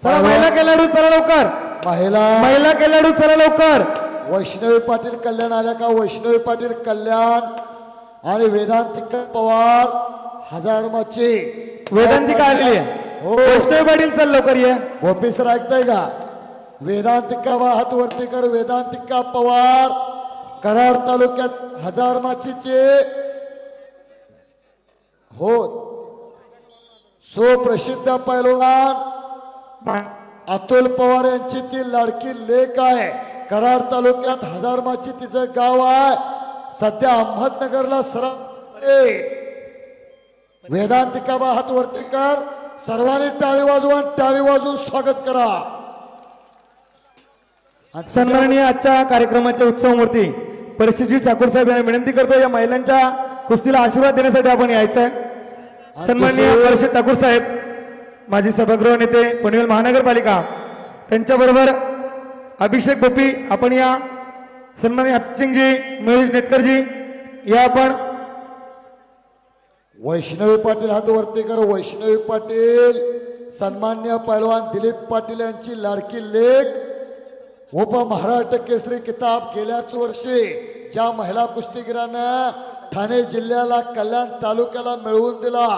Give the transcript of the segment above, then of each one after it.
चला महिला खेळाडू चला लवकर. महिला खेळाडू चला लवकर. वैष्णवी पाटील कल्याण आल्या का? वैष्णवी पाटील कल्याण आणि वेदांतिका पवार हजारमाची. वेदांतिका आलेली आहे. हो वैष्णवी पाटील चल लवकर ये. गोपी सर ऐकताय का? वेदांतिका वा हात वरती कर. वेदांतिका पवार कराड तालुक्यात हजारमाचीचे हो सुप्रसिद्ध पैलवान अतुल पवार यांची ती लाडकी लेक आहे. कराड तालुक्यात हजारमाची तिचं गाव आहे. सध्या अहमदनगरला वेदांतिका बा हात वरती कर. सर्वांनी टाळी वाजवा. टाळी वाजवून स्वागत करा. सन्माननीय आजच्या कार्यक्रमाचे उत्सव मूर्ती परिस्थिती ठाकूर साहेब यांना विनंती करतो या महिलांच्या कुस्तीला आशीर्वाद देण्यासाठी आपण यायचंय. सन्माननीय परिषद ठाकूर साहेब माजी सभागृह नेते पनवेल महानगरपालिका त्यांच्याबरोबर अभिषेक गोपी आपण या. सन्माननीय अप्सिंगजी महेश नेतकरजी या आपण. वैष्णवी पाटील हात वरती कर. वैष्णवी पाटील सन्मान्य पैलवान दिलीप पाटील यांची लाडकी लेक उपमहाराष्ट्र केसरी किताब गेल्याच वर्षी ज्या महिला कुस्तीगिरांना ठाणे जिल्ह्याला कल्याण तालुक्याला मिळवून दिला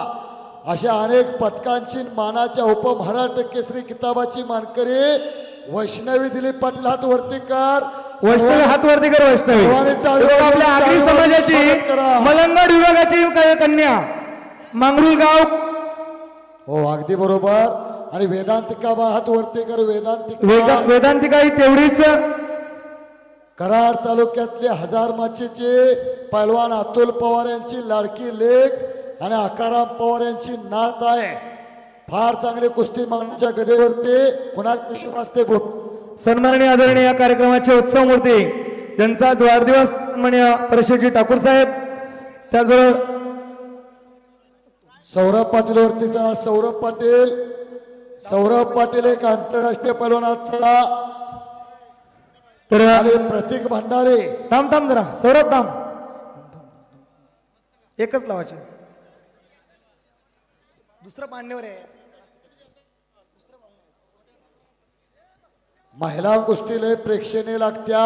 अशा अनेक पदकांची मानाच्या उपमहाराष्ट्र केसरी किताबाची मानकरी वैष्णवी दिलीप पाटील हात वरती कर. वैष्णवी हात वरती कर. वैष्णवी आपल्या आगरी समाजाची मलंगड विभागाची कन्या मांगरुळ गाव. हो अगदी बरोबर. आणि वेदांतिका बा हात वरती कर. वेदांतिका ही तेवढीच कराड तालुक्यातले हजारमाचीचे पैलवान अतुल पवार यांची लाडकी लेक आणि आकाराम पवार यांची नात आहे. फार चांगली कुस्ती मागण्याच्या गदेवरती कुणाला विश्वास ते सन्माननीय आदरणीय या कार्यक्रमाचे उत्सव मूर्ती ज्यांचा वाढदिवस सन्माननीय परिषदजी ठाकूर साहेब त्याचबरोबर सौरभ पाटील वरतीचा. सौरभ पाटील एक आंतरराष्ट्रीय पैलवानाचा. तर प्रतीक भंडारे. थांब जरा सौरभ थांब. एकच लावायचे दुसरं मान्यवर आहे. महिला कुस्तीला प्रेक्षणीय लागत्या.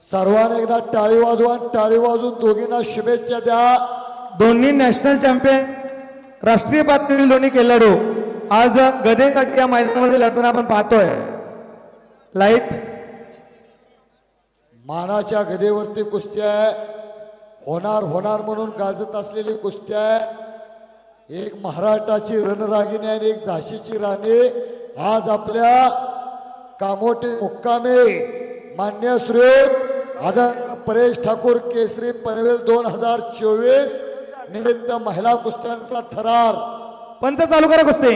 सर्वांनी एकदा टाळी वाजवा. टाळी वाजवून दोघींना शुभेच्छा द्या. दोन्ही नॅशनल चॅम्पियन राष्ट्रीय पातळीवरील दोन्ही खेळाडू आज गदेसाठी या मैदानामध्ये लढताना आपण पाहतोय. लाईट मानाच्या गदेवरती कुस्ती आहे. होणार म्हणून गाजत असलेली कुस्ती आहे. एक महाराष्ट्राची रणरागिणी आणि एक झाशीची राणी आज आपल्या कामोटे मुक्कामे मान्य श्री आदरणीय परेश ठाकूर केसरी पनवेल 2024 निमित्त महिला कुस्त्यांचा थरार. पंच चालू करा कुस्ती.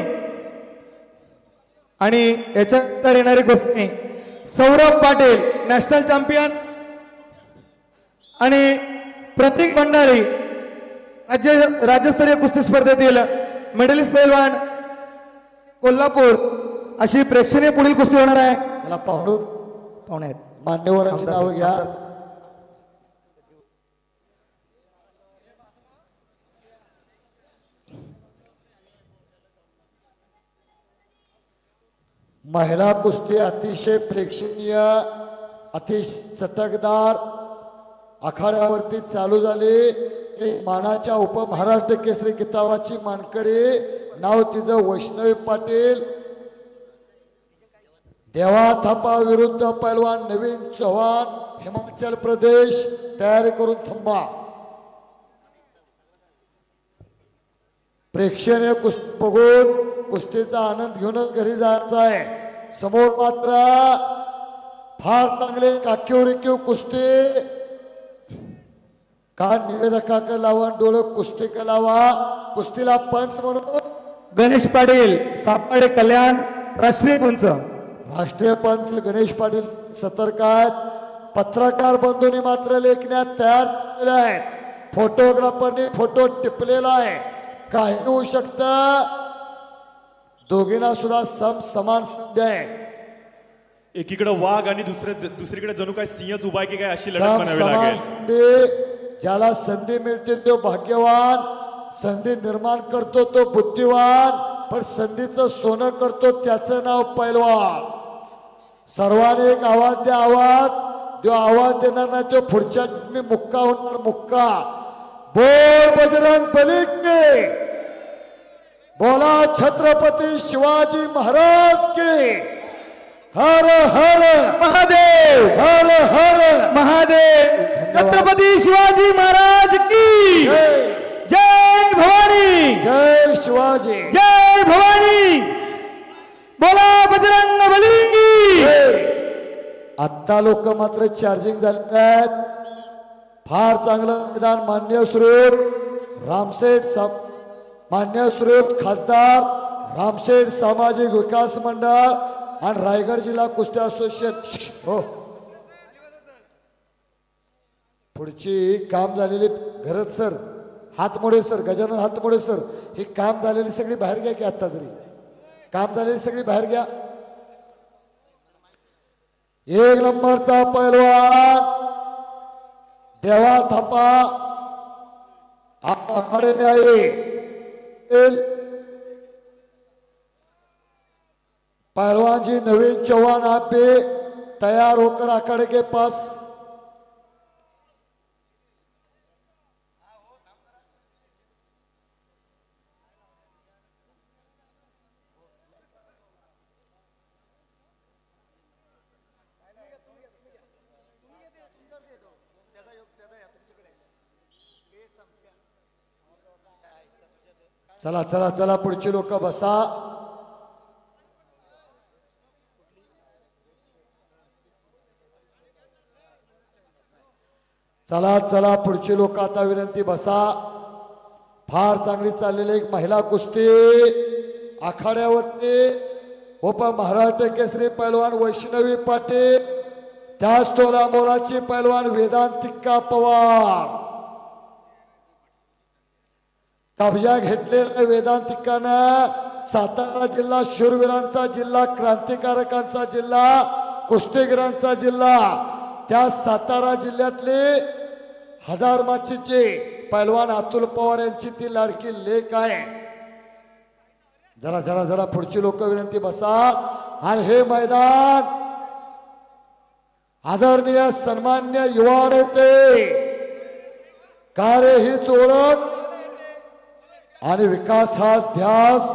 आणि याच्यात येणारी कुस्ती सौरभ पाटील नॅशनल चॅम्पियन आणि प्रतीक भंडारी राज्यस्तरीय कुस्ती स्पर्धेतील मेडलिस्ट पैलवान कोल्हापूर अशी प्रेक्षणीय पुढील कुस्ती होणार आहे. मला पाहुणे आहेत मान्यवरांची नावं घ्या. महिला कुस्ती अतिशय प्रेक्षणीय अतिशय चटकदार आखाड्यावरती चालू झाली. एक मानाच्या उपमहाराष्ट्र केसरी किताबाची मानकरी नाव तिचं वैष्णवी पाटील. देवा थापा विरुद्ध पैलवान नवीन चव्हाण हिमाचल प्रदेश. तयारी करून थांबा. प्रेक्षणीय कुस्ती बघून कुस्तीचा आनंद घेऊनच घरी जायचा आहे. समोर मात्र फार चांगले काकीव कुस्ती. का निवेदकाकडे लावा डोळं कुस्ती लावा. कुस्तीला पंच म्हणून गणेश पाटील सापाडे कल्याण राष्ट्रीय पंच. राष्ट्रीय पंच गणेश पाटील सतर्क आहेत. पत्रकार बंधूंनी मात्र लेखण्यात तयार केलेले आहेत. फोटोग्राफरने फोटो टिपलेला आहे. काही होऊ शकतं. दोघींना सुद्धा समान संधी आहे. एकीकडे वाघ आणि दुसरीकडे जणू काय सिंहच उभा की काय अशी लढत म्हणावी लागेल. ज्याला संधी मिळते तो भाग्यवान. संधी निर्माण करतो तो बुद्धिवान, पण संधीचं सोनं करतो त्याचं नाव पैलवान. सर्वांनी एक आवाज द्या, आवाज जो आवाज देणार नाही तो पुढच्या जन्मी मुक्का होणार, मुक्का. बोल बजरंग बली की, बोला छत्रपती शिवाजी महाराज की. हर हर महादेव, हर हर महादेव. छत्रपती शिवाजी महाराज की जय. भवानी, जय शिवाजी, जय भवानी. बोला बजरंग बली की. आत्ता लोक मात्र चार्जिंग झाले आहेत. फार चांगलं मैदान. मान्य श्रोत रामशेठ मान्य श्रोत खासदार रामशेठ सामाजिक विकास मंडळ आणि रायगड जिल्हा कुस्ती असोसिएशन. हो, पुढची काम झालेली घरत सर, हातमोडे सर, गजानन हातमोडे सर, ही काम झालेली सगळी बाहेर घ्या की आत्ता तरी काम झालेली सगळी बाहेर घ्या. एक नंबरचा पैलवान देवा थापा आखाडे में आए. पहलवान जी नवीन चौहान आप पे तैयार होकर अखाड़े के पास. चला चला चला पुढची लोक बसा. चला चला पुढची लोक आता विनंती बसा. फार चांगली चाललेली एक महिला कुस्ती आखाड्यावरती उप महाराष्ट्र केसरी पैलवान वैष्णवी पाटील, त्याच तोला मोलाची पैलवान वेदांतिका पवार. कब्जा घेतलेल्या वेदांतिकानं सातारा जिल्हा शूरवीरांचा जिल्हा, क्रांतिकारकांचा जिल्हा, कुस्तीगिरांचा जिल्हा, त्या सातारा जिल्ह्यातले हजार माचीचे पैलवान अतुल पवार यांची ती लाडकी लेक आहे. जरा जरा जरा पुढची लोक विनंती बसा. आणि हे मैदान आदरणीय सन्मान्य युवा नेते, कार्य हीच ओळख आणि विकास हाच ध्यास,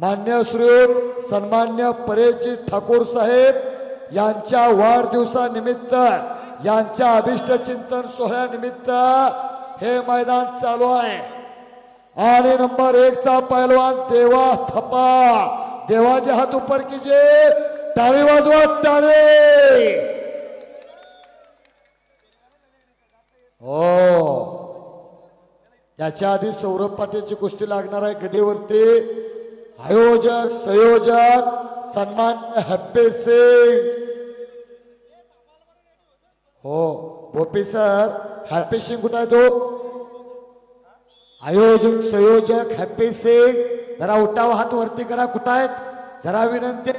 मान्य श्री सन्मान्य परेशजी ठाकूर साहेब यांच्या वाढदिवसानिमित्त, यांच्या अभिष्ट चिंतन सोहळ्यानिमित्त हे मैदान चालू आहे. आणि नंबर 1 चा पैलवान देवा थप्पा. देवाचे हात ऊपर कीजिए, टाळी वाजवा, टाळी. हो, याच्या आधी सौरभ पाटीलची कुस्ती लागणार आहे गदेवरती. आयोजक संयोजक सन्मान्य हॅप्पी सिंग. हो गोपी सर, हॅप्पी सिंग कुठं आहे तो? आयोजक संयोजक हॅप्पी सिंग, जरा उठाव, हात वरती करा. कुठं आहेत? जरा विनंती,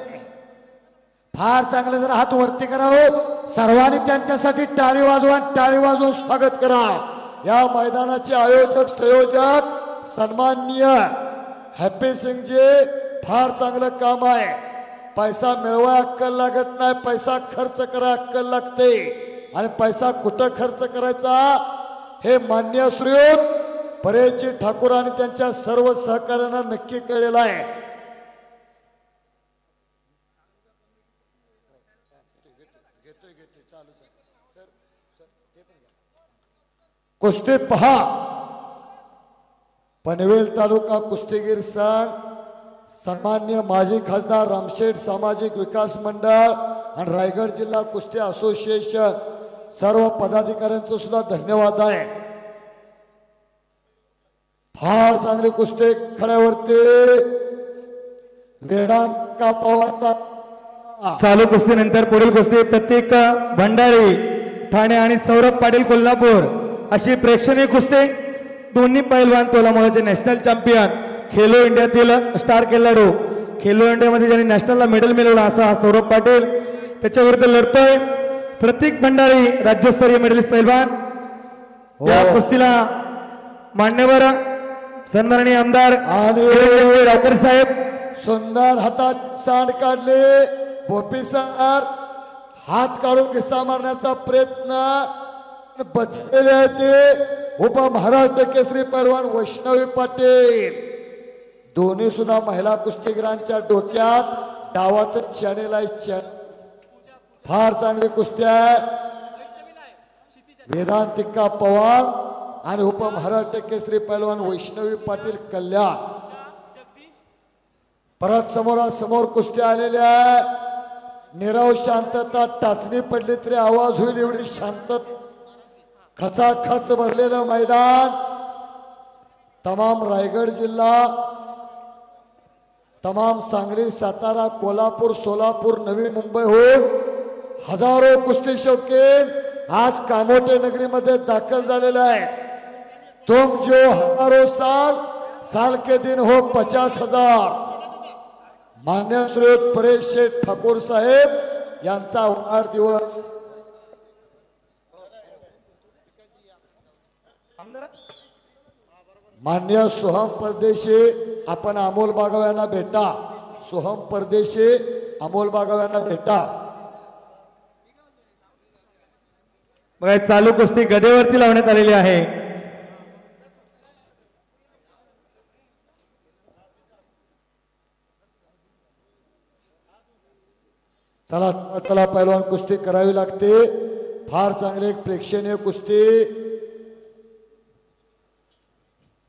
फार चांगलं जरा हात वरती करा. हो, सर्वांनी त्यांच्यासाठी टाळी वाजवा, टाळी वाजवून स्वागत करा. या मैदानाचे आयोजक संयोजक सन्माननीय हॅप्पी सिंगचे फार चांगलं काम आहे. पैसा मिळवा अक्कल लागत नाही, पैसा खर्च करा अक्कल लागते. आणि पैसा कुठं खर्च करायचा हे मान्य श्रीयुत परेशजी ठाकूर आणि त्यांच्या सर्व सहकार्यांना नक्की कळलेलं आहे. कुस्ती पहा. पनवेल तालुका कुस्तीगीर संघ, सन्मान्य माजी खासदार रामशेठ सामाजिक विकास मंडळ आणि रायगड जिल्हा कुस्ती असोसिएशन, सर्व पदाधिकाऱ्यांचं सुद्धा धन्यवाद आहे. फार चांगली कुस्ती खड्यावरती वेदांतिका पवारचा. चालू कुस्तीनंतर पुढील कुस्ती प्रत्येक भंडारी ठाणे आणि सौरभ पाटील कोल्हापूर अशी प्रेक्षणीय कुस्ती. दोन्ही पैलवान तोलामोलाचे नॅशनल चॅम्पियन, खेलो इंडियातील स्टार खेळाडू, खेलो इंडियामध्ये ज्यांनी नॅशनलला मेडल मिळवला असा हा सौरभ पाटील, त्याच्याविरुद्ध लढतोय प्रतीक भंडारी, राज्यस्तरीय मेडलिस्ट पैलवान. या कुस्तीला मान्यवर सन्माननीय आमदार आणि रावकर साहेब सुंदर हातात सांड काढले भोपी सर हात काढून किस्सा मारण्याचा प्रयत्न बसलेले ते उपमहाराष्ट्र केसरी पैलवान वैष्णवी पाटील दोन्ही सुद्धा महिला कुस्तीगीरांच्या डोक्यात डावाचं चॅनेल आहे फार चांगली कुस्ती आहे वेदांतिका पवार आणि उपमहाराष्ट्र केसरी पैलवान वैष्णवी पाटील कल्याण परत समोरासमोर कुस्ती आलेल्या आहे निरव शांतता टाचणी पडली तरी आवाज होईल एवढी शांत खचाखच भरलेलं मैदान तमाम रायगड जिल्हा तमाम सांगली सातारा कोल्हापूर सोलापूर नवी मुंबई होऊन हजारो कुस्ती शौकीन आज कामोटे नगरीमध्ये दाखल झालेले आहेत तुम जो हजारो साल के दिन हो 50,000 मान्य श्री परेश शेठ ठाकूर साहेब यांचा वाढदिवस मान्य सोहम परदेशी आपण अमोल बागाव यांना भेटा सोहम परदेशी अमोल बागाव यांना भेटा बघा चालू कुस्ती गदेवरती लावण्यात आलेली आहे चला चला पैलवान कुस्ती करावी लागते फार चांगले एक प्रेक्षणीय कुस्ती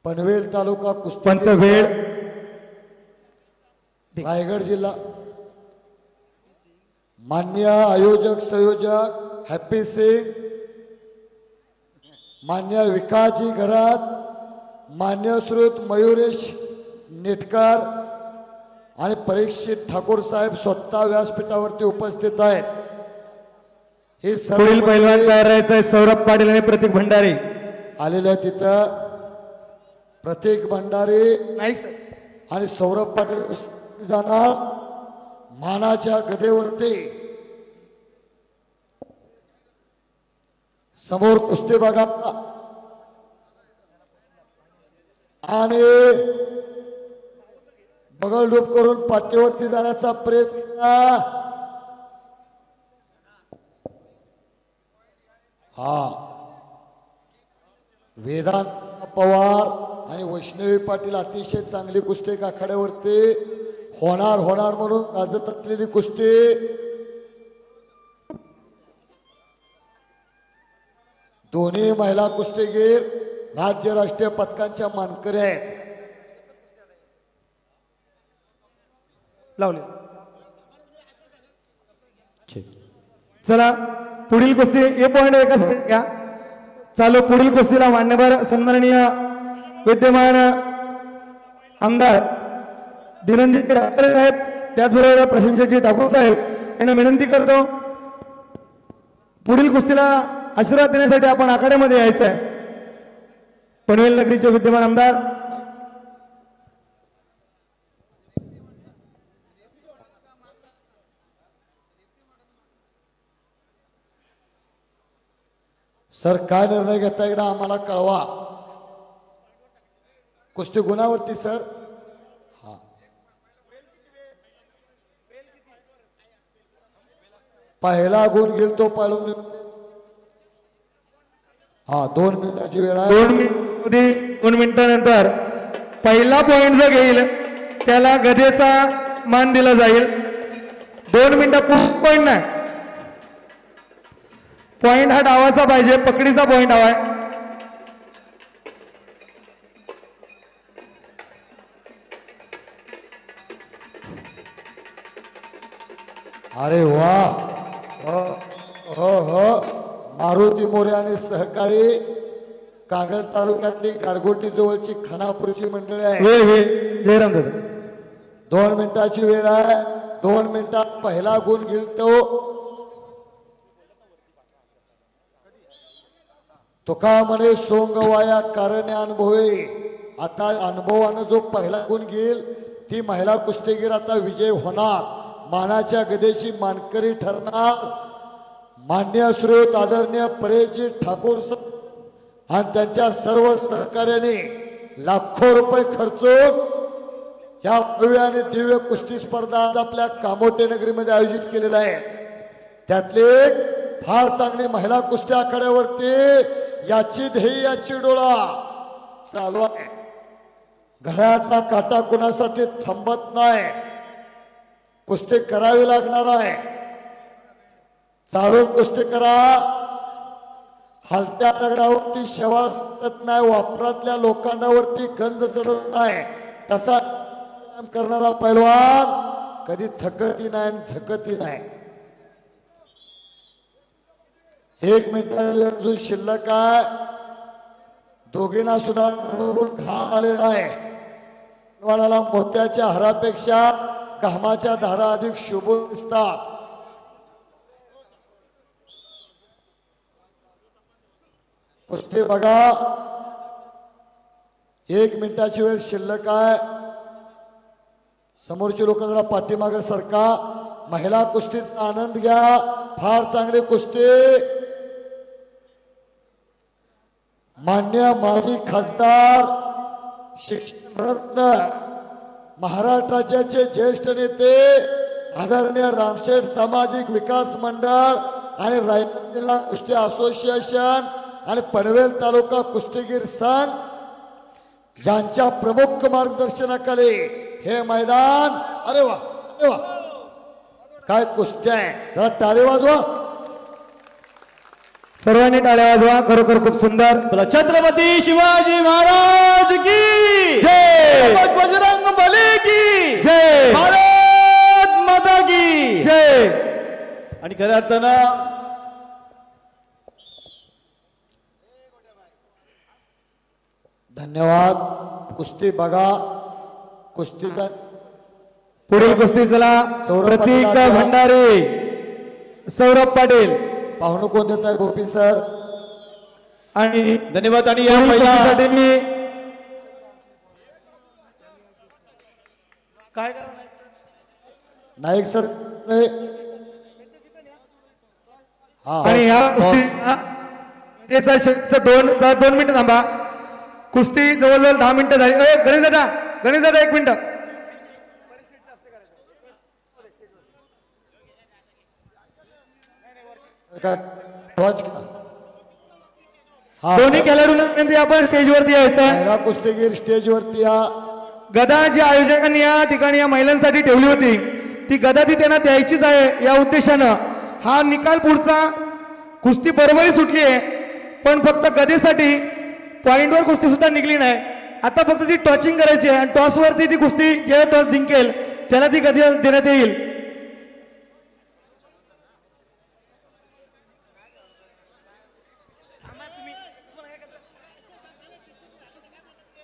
पनवेल तालुका कुस्ती पंचवेल रायगड जिल्हा मान्य आयोजक संयोजक हॅप्पी सिंग मान्य विकासजी घरात मान्य श्रोत मयुरेश नेटकर आणि परीक्षित ठाकूर साहेब स्वतः व्यासपीठावरती उपस्थित आहेत हे पुढील पैलवान तयार राहायचं आहे सौरभ पाटील आणि प्रतीक भंडारे आलेले आहेत तिथं प्रतीक भंडारे नाही सर आणि सौरभ पाटील जाणार मानाच्या गदेवरती समोर कुस्ती बघा आणि बगलडूब करून पाठीवरती जाण्याचा प्रयत्न हा वेदांत पवार आणि वैष्णवी पाटील अतिशय चांगली कुस्ती आखाड्यावरती होणार म्हणून गाजत असलेली कुस्ती दोन्ही महिला कुस्तीगीर राज्य राष्ट्रीय पदकांच्या मानकरी आहेत लावले चला पुढील कुस्ती हे पॉइंट एका घ्या चालू पुढील कुस्तीला मान्यवर सन्माननीय विद्यमान आमदार दिनंजी ठाकरे साहेब त्याचबरोबर प्रशंसकजी ठाकूर साहेब यांना विनंती करतो पुढील कुस्तीला आशीर्वाद देण्यासाठी आपण आखाड्यामध्ये यायचं आहे पनवेल नगरीचे विद्यमान आमदार सर काय निर्णय घेता एकदा आम्हाला कळवा कुस्ती गुणावरती सर हा पहिला गुण घेईल तो पालून हा 2 मिनिटाची वेळ आहे 2 मिनिटानंतर पहिला पॉइंट जो घेईल त्याला गदेचा मान दिला जाईल 2 मिनिटं पॉइंट नाही पॉइंट हा डावाचा पाहिजे पकडीचा पॉइंट हवाय अरे वा हो हो मारुती मोरे आणि सहकारी कागल तालुक्यातली गारगोटी जवळची खानापूरची मंडळी आहे जयराम दादा 2 मिनिटाची वेळ आहे 2 मिनिटात पहिला गुण घेईल तो का म्हणे सोंग वाया कारणे अनुभवे आता अनुभवानं जो पहिला गुण घेईल ती महिला कुस्तीगीर आता विजय होणार मानाच्या गदेची मानकरी ठरणार मान्य श्रोत आदरणीय परेशजी ठाकूर आणि त्यांच्या सर्व सहकार्याने लाखो रुपये खर्चून या भव्य आणि दिव्य कुस्ती स्पर्धा आज आपल्या कामोटे नगरीमध्ये आयोजित केलेला आहे. त्यातली एक फार चांगली महिला कुस्ती आखाड्यावरती याची ध्येयाची डोळा चालू आहे. घड्याचा काटा कुणासाठी थांबत नाही. कुस्ती करावी लागणार आहे. चालून कुस्ती करा. हलत्या दगडावरती शेवा चढत नाही. वापरातल्या लोखंडावरती गंज चढत नाही. तसा करणारा पैलवान कधी थकती नाही आणि झकती नाही. 1 मिनिट अजून शिल्लक आहे. दोघींना सुद्धा घाम आलेला आहे. वाणाला मोत्याच्या हारापेक्षा घामाच्या धारा अधिक शुभ दिसतात. कुस्ती बघा. 1 मिनिटाची वेळ शिल्लक आहे. समोरचे लोक जरा पाठीमागे सरका. महिला कुस्तीचा आनंद घ्या. फार चांगली कुस्ती. मान्य माजी खासदार शिक्षण रत्न महाराष्ट्र राज्याचे ज्येष्ठ नेते आदरणीय रामशेठ सामाजिक विकास मंडळ आणि रायगड जिल्हा कुस्ती असोसिएशन आणि पनवेल तालुका कुस्तीगीर संघ यांच्या प्रमुख मार्गदर्शनाखाली हे मैदान. अरे वा अरे वा काय कुस्ती आहे. जरा टाळी वाजवा. सर्वांनी टाळ्या वाजवा. खरोखर खूप सुंदर. छत्रपती शिवाजी महाराज की जय. बजरंग बली की जय. भारत माता की जय. आणि खऱ्या अर्थानं धन्यवाद. कुस्ती बघा. कुस्तीचा पुढील कुस्ती चला. सौरभ प्रतीक पाटील. भंडारी, सौरभ पाटील पाहुणं कोण देत आहे. गोपी सर आणि धन्यवाद. आणि या पुढील महिला कुस्तीसाठी मी काय करा नाईक सर. हा आणि ह्या कुस्ती दोन मिनिटं थांबा. कुस्ती जवळजवळ 10 मिनिटं झाली. गणेश दादा, गणेश दादा 1 मिनिट. हा दोन्ही खेळाडूंना विनंती आपण स्टेजवरती यायचं. महिला कुस्तीगीर स्टेजवरती या. गदा जी आयोजकांनी या ठिकाणी या महिलांसाठी ठेवली होती ती गदा ती त्यांना द्यायचीच आहे. या उद्देशानं हा निकाल पुढचा. कुस्ती बरोबरी सुटली आहे पण फक्त गदेसाठी पॉइंटवर कुस्ती सुद्धा निघली नाही. आता फक्त ती टॉचिंग करायची आहे आणि टॉसवरती ती कुस्ती जे टॉस जिंकेल त्याला ती गदी देण्यात येईल.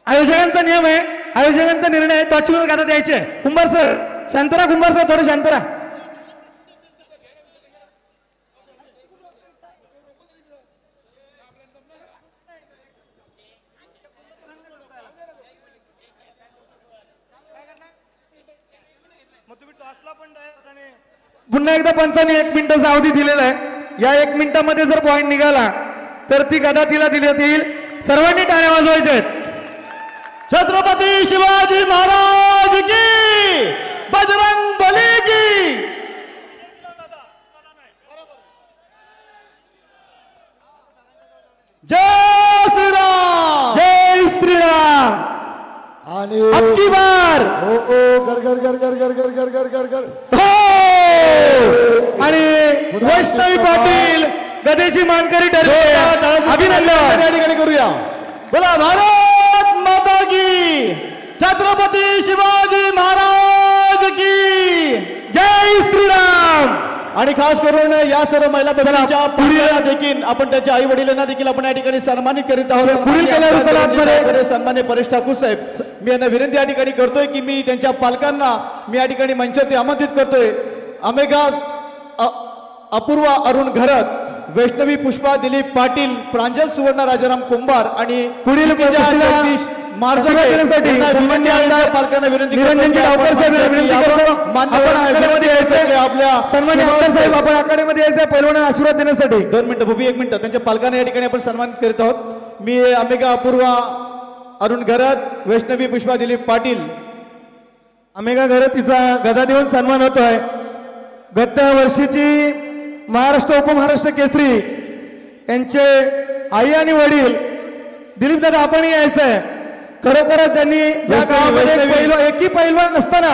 आयोजकांचा नियम आहे. आयोजकांचा निर्णय आहे. टॉचवर गादा द्यायचे. कुंभार सर शांतरा. कुंभार सर थोडं शांतरा. पुन्हा एकदा पंचांनी 1 मिनिटाचा अवधी दिलेला आहे. या 1 मिनिटामध्ये जर पॉइंट निघाला तर ती गदा तिला दिली जाईल. सर्वांनी टाळ्या वाजवायच्या आहेत. छत्रपती शिवाजी महाराज की बजरंग बली की जय श्रीराम. जय श्रीराम. आणि अबकी बार हो हो गर गर गर गर गर गर गर गर गर गर हो. आणि वैष्णवी पाटील गदेची मानकरी ठरली. अभिनंदन. या ठिकाणी करूया. बोला भारत माता की. छत्रपती शिवाजी महाराज की जय श्रीराम. आणि खास करून या सर्व महिला बंधूंच्या पुढील देखील आपण त्यांच्या आई वडिलांना देखील आपण या ठिकाणी सन्मानित करीत आहोत. पुढील खेळाडू चला आतमध्ये. सन्मान्य परेश ठाकूर साहेब, मी यांना विनंती या ठिकाणी करतोय की मी त्यांच्या पालकांना मी या ठिकाणी मंचावरती आमंत्रित करतोय. अमेघा अपूर्वा अरुण घरत, वैष्णवी पुष्पा दिलीप पाटील, प्रांजल सुवर्ण राजाराम कुंभार आणि पुढील मार्गदर्शनासाठी सन्मान्य आमदार पालकांना विनंती निरंजन डावकर साहेब विनंती करतो. आपण आखाड्यामध्ये यायचंय. आपल्या सन्मान्य आमदार साहेब आपण आखाड्यामध्ये यायचंय पैलवानांना आशीर्वाद देण्यासाठी. 2 मिनिटं भूमी 1 मिनिट त्यांच्या पालकांना या ठिकाणी आपण सन्मानित करीत आहोत. मी अमेघा अपूर्वा अरुण घरत, वैष्णवी पुष्पा दिलीप पाटील. अमेगा घरत तिचा गदा देऊन सन्मान होतोय. गत वर्षीची महाराष्ट्र उपमहाराष्ट्र केसरी यांचे आई आणि वडील दिलीप दादा आपण यायचंय. खरोखरच त्यांनी ज्या गावामध्ये एकही पैलवान नसताना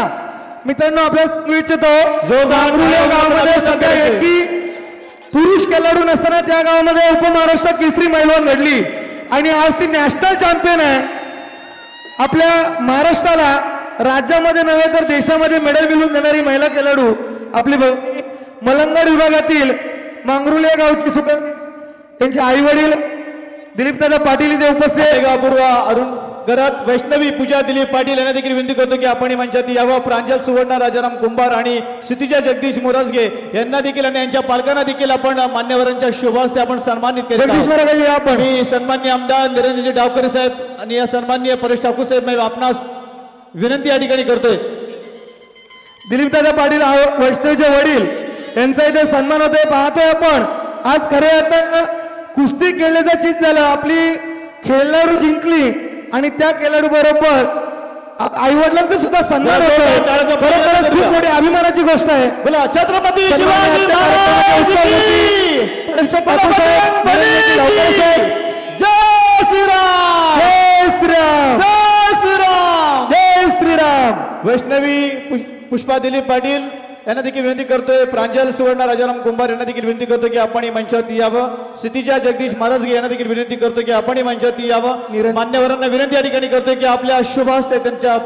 मित्रांनो आपल्याला सांगू इच्छितो गांगरुळे गावामध्ये सध्या एकही पुरुष खेळाडू नसताना त्या गावामध्ये उपमहाराष्ट्र केसरी पैलवान घडली आणि आज ती नॅशनल चॅम्पियन आहे. आपल्या महाराष्ट्राला राज्यामध्ये नव्हे तर देशामध्ये मेडल मिळवून देणारी महिला खेळाडू आपली मलंगड विभागातील मांगरुले गावची सुद्धा त्यांचे आई वडील दिलीपदादा पाटील इथे उपस्थित आहे. अपूर्व अरुण घरत, वैष्णवी पूजा दिलीप पाटील यांना देखील विनंती करतो की आपण मंचात यावं. प्रांजल सुवर्ण, राजाराम कुंभार आणि क्षितिजा जगदीश मोरजगे यांना देखील आणि यांच्या पालकांना देखील आपण मान्यवरांच्या शुभ हस्ते आपण सन्मानित केले. आपण मी सन्मान्य आमदार निरंजनजी डावकरे साहेब आणि या सन्मान्य परेश ठाकूर साहेब मी आपणास विनंती या ठिकाणी करतोय. दिलीपदादा पाटील वैष्णवीचे वडील यांचा इथे सन्मान होतोय. पाहतोय आपण आज खरे आता कुस्ती खेळण्याचं चीज झालं. आपली खेळाडू जिंकली आणि त्या खेळाडू बरोबर आई वडिलांचा सुद्धा सन्मान होतोय. खरोखरच खूप मोठी अभिमानाची गोष्ट आहे. बोला छत्रपती शिवाजी महाराज की जय श्रीराम, जय श्रीराम, जय श्रीराम, जय श्रीराम. वैष्णवी पुष्पा दिलीप पाटील यांना देखील विनंती करतोय. प्रांजल सुवर्ण, राजाराम कुंभार यांना देखील विनंती करतो की आपण मंचावरती यावं. क्षितिजा जगदीश महाराजगे यांना देखील विनंती करतो की आपण मंचावरती यावं. मान्यवरांना विनंती या ठिकाणी करतोय की आपल्या शुभ हस्ते त्यांच्या